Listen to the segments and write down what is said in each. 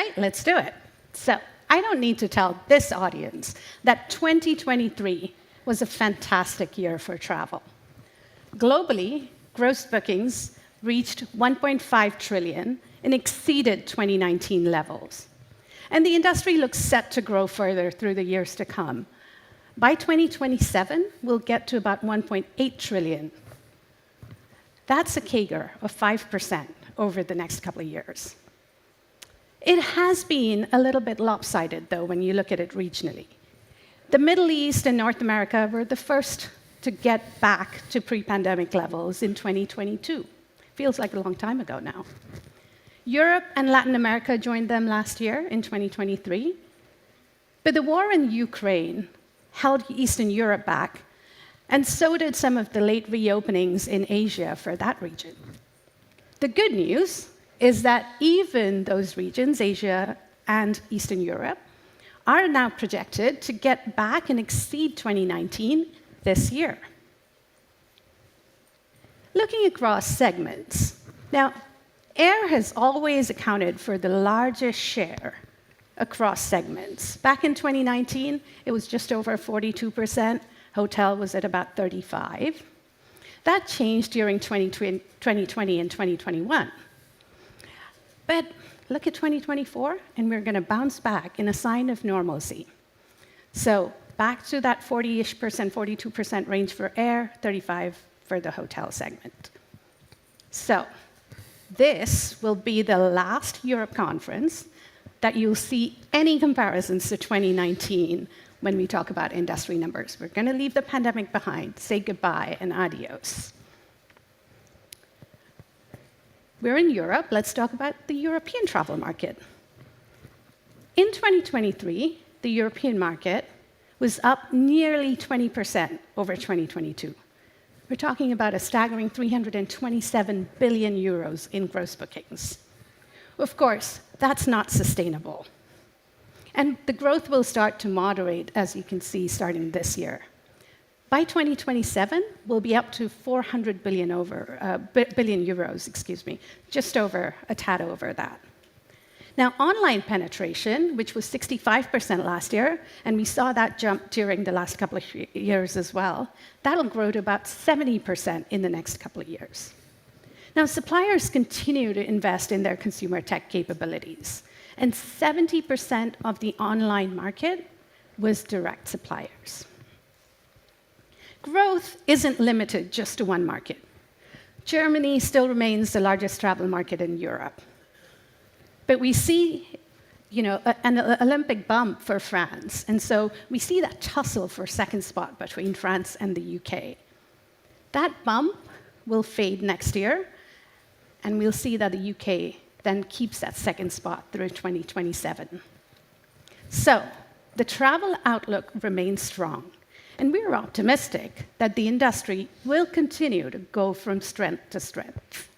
right, let's do it. So I don't need to tell this audience that 2023 was a fantastic year for travel. Globally, gross bookings reached 1.5 trillion and exceeded 2019 levels. And the industry looks set to grow further through the years to come. By 2027, we'll get to about 1.8 trillion. That's a CAGR of 5% over the next couple of years. It has been a little bit lopsided, though, when you look at it regionally. The Middle East and North America were the first to get back to pre-pandemic levels in 2022. Feels like a long time ago now. Europe and Latin America joined them last year in 2023. But the war in Ukraine held Eastern Europe back, and so did some of the late reopenings in Asia for that region. The good news is that even those regions, Asia and Eastern Europe, are now projected to get back and exceed 2019 this year. Looking across segments, now, air has always accounted for the largest share across segments. Back in 2019, it was just over 42%. Hotel was at about 35%. That changed during 2020 and 2021. But look at 2024, and we're going to bounce back in a sign of normalcy. So back to that 40-ish%, 42% range for air, 35% for the hotel segment. So this will be the last Europe conference that you'll see any comparisons to 2019 when we talk about industry numbers. We're going to leave the pandemic behind, say goodbye and adios. We're in Europe. Let's talk about the European travel market. In 2023, the European market was up nearly 20% over 2022. We're talking about a staggering 327 billion euros in gross bookings. Of course, that's not sustainable. And the growth will start to moderate, as you can see, starting this year. By 2027, we'll be up to 400 billion euros, just over a tad over that. Now, online penetration, which was 65% last year, and we saw that jump during the last couple of years as well, that'll grow to about 70% in the next couple of years. Now, suppliers continue to invest in their consumer tech capabilities, and 70% of the online market was direct suppliers. Growth isn't limited just to one market. Germany still remains the largest travel market in Europe. But we see, an Olympic bump for France, and so we see that tussle for second spot between France and the UK. That bump will fade next year, and we'll see that the UK then keeps that second spot through 2027. So the travel outlook remains strong, and we're optimistic that the industry will continue to go from strength to strength.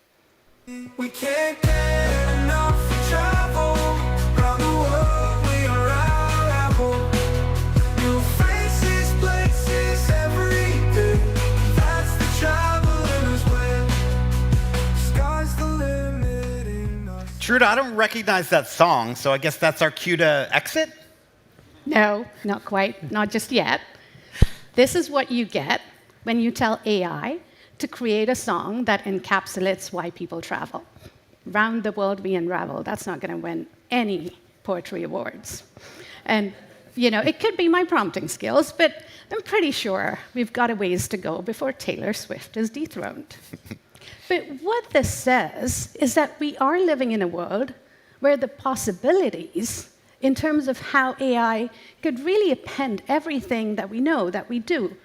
We can't get enough of travel. Around the world we unravel. New faces, places every day. That's the traveler's way. Sky's the limit in us. Charuta, I don't recognize that song, so I guess that's our cue to exit? No, not quite, not just yet. This is what you get when you tell AI to create a song that encapsulates why people travel. Round the world we unravel. That's not going to win any poetry awards. And, it could be my prompting skills, but I'm pretty sure we've got a ways to go before Taylor Swift is dethroned. But what this says is that we are living in a world where the possibilities in terms of how AI could really append everything that we know, that we do,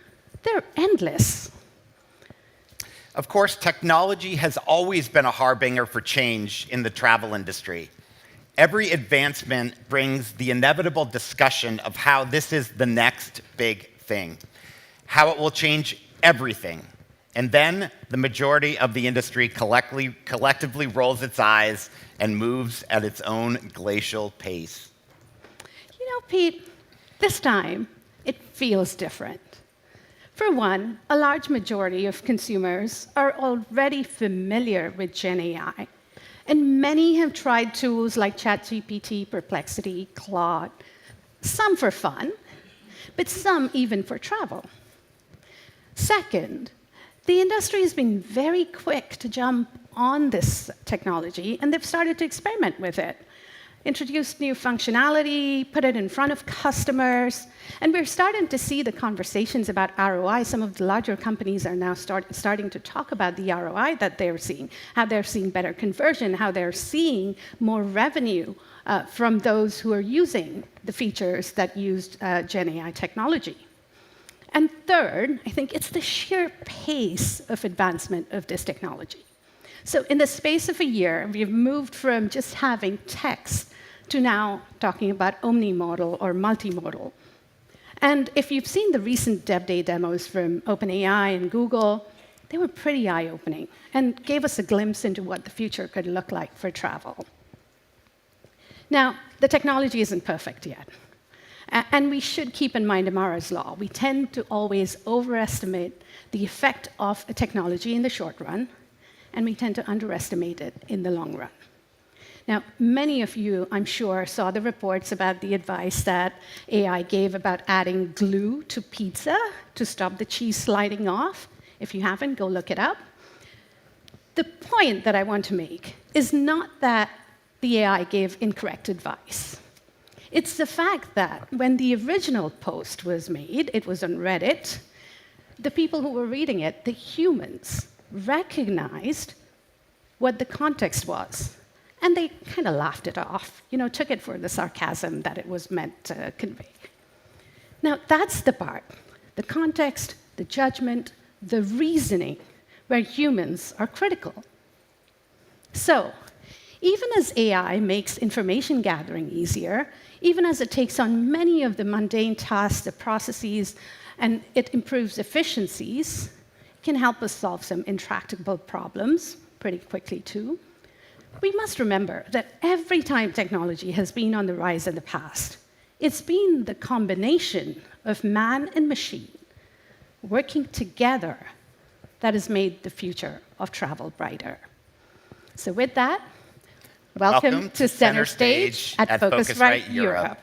they're endless. Of course, technology has always been a harbinger for change in the travel industry. Every advancement brings the inevitable discussion of how this is the next big thing, how it will change everything. And then the majority of the industry collectively rolls its eyes and moves at its own glacial pace. Pete, this time, it feels different. For one, a large majority of consumers are already familiar with Gen AI, And many have tried tools like ChatGPT, Perplexity, Claude, some for fun, but some even for travel. Second, the industry has been very quick to jump on this technology, and they've started to experiment with it. Introduced new functionality, put it in front of customers, and we're starting to see the conversations about ROI. Some of the larger companies are now starting to talk about the ROI that they're seeing, how they're seeing better conversion, how they're seeing more revenue from those who are using the features that used Gen AI technology. And third, I think it's the sheer pace of advancement of this technology. So in the space of a year, we've moved from just having text to now talking about omnimodal or multimodal. And if you've seen the recent Dev Day demos from OpenAI and Google, they were pretty eye-opening and gave us a glimpse into what the future could look like for travel. Now, the technology isn't perfect yet. And we should keep in mind Amara's law. We tend to always overestimate the effect of a technology in the short run, and we tend to underestimate it in the long run. Now, many of you, I'm sure, saw the reports about the advice that AI gave about adding glue to pizza to stop the cheese sliding off. If you haven't, go look it up. The point that I want to make is not that the AI gave incorrect advice. It's the fact that when the original post was made, it was on Reddit, the people who were reading it, the humans, recognized what the context was. And they kind of laughed it off, took it for the sarcasm that it was meant to convey. Now, that's the part, the context, the judgment, the reasoning, where humans are critical. So, even as AI makes information gathering easier, even as it takes on many of the mundane tasks, the processes, and it improves efficiencies, it can help us solve some intractable problems pretty quickly too. We must remember that every time technology has been on the rise in the past, it's been the combination of man and machine working together that has made the future of travel brighter. So with that, welcome to Center Stage at Phocuswright Europe.